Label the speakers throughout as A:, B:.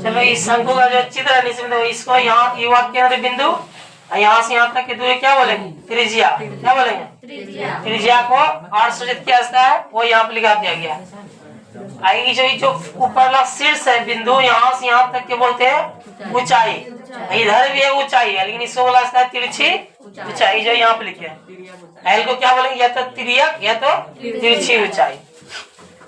A: चलो इस शंकु का जो चित्र है इसमें इसको यहाँ युवा केंद्र बिंदु यहाँ से यहाँ तक की दूरी क्या बोलेंगे? त्रिज्या। क्या बोलेंगे? त्रिज्या को और सूचित किया जाता है वो यहाँ पर लिखा दिया गया। आएगी जो ऊपरला शीर्ष है बिंदु यहाँ से यहाँ तक के बोलते हैं ऊंचाई। इधर भी है ऊंचाई है लेकिन इसको बोला जाता है तिरछी ऊंचाई जो यहाँ पे लिखे हैं। एल को क्या बोलेंगे? या तो तिर्यक या तो तिरछी ऊंचाई।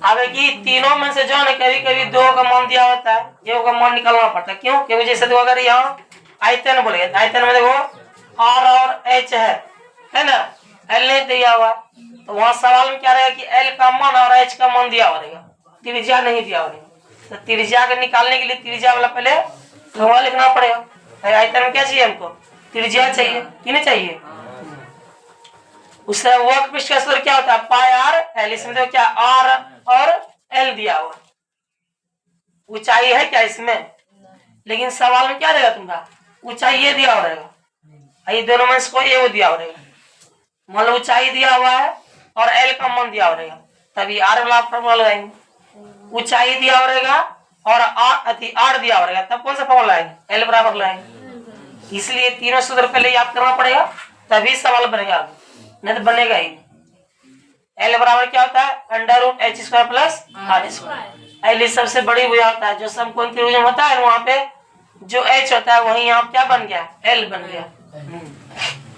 A: अब की तीनों में से जो है कभी कभी दो का मान दिया होता है, एक का मान निकालना पड़ता है। क्यों? क्योंकि जैसे देखो अगर यहाँ आयतन बोलेंगे आयतन में देखो आर और एच है ना, एल नहीं दिया हुआ तो वहाँ सवाल में क्या रहेगा कि एल का मान और एच का मान दिया रहेगा, त्रिज्या नहीं दिया रहेगा। तो त्रिज्या को निकालने के लिए त्रिज्या वाला पहले फॉर्मूला लिखना पड़ेगा। आयतन में क्या चाहिए हमको? त्रिज्या चाहिए कि नहीं चाहिए? उससे वर्क पृष्ठ का सूत्र क्या होता है? पाई आर एल। इसमें देखो क्या आर और एल दिया हुआ, ऊंचाई है क्या इसमें? लेकिन सवाल में क्या रहेगा तुमका? ऊंचाई ये दिया हुआ रहेगा, ये दोनों में से कोई ये दिया हुआ रहेगा। मान लो ऊंचाई दिया हुआ है और एल का मान दिया हुआ रहेगा, तभी आर वाला फॉर्मूला लगाएंगे। ऊंचाई दिया हुआ रहेगा और आर दिया हुआ रहेगा, तब कौन सा फॉर्मूला लाएंगे? एल बराबर लाएंगे। इसलिए तीनों सूत्र पहले याद करना पड़ेगा तभी सवाल बनेगा, नहीं तो बनेगा ही। एल बराबर क्या होता है? Under root H square plus R square. L सबसे बड़ी भुजा होता है, जो समकोण त्रिभुज होता है वहाँ पे जो एच होता है वही यहाँ क्या बन गया? एल बन गया।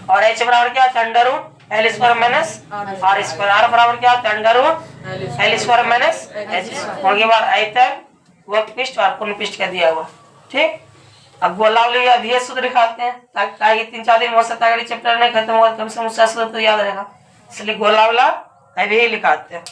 A: और एच बराबर क्या होता है? Under root L square minus R square. R बराबर क्या होता है? Under root L square minus H square. उनके बाद आयतन वर्ग पृष्ठ और पूर्ण पृष्ठ का दिया हुआ। ठीक, अब गोलावली अभी सूत्र दिखाते हैं ताकि 3-4 दिन हो सकता है चैप्टर नहीं खत्म होगा, कम से कम उसका सूत्र तो याद रहेगा, इसलिए गोलावला अभी लिखाते हैं।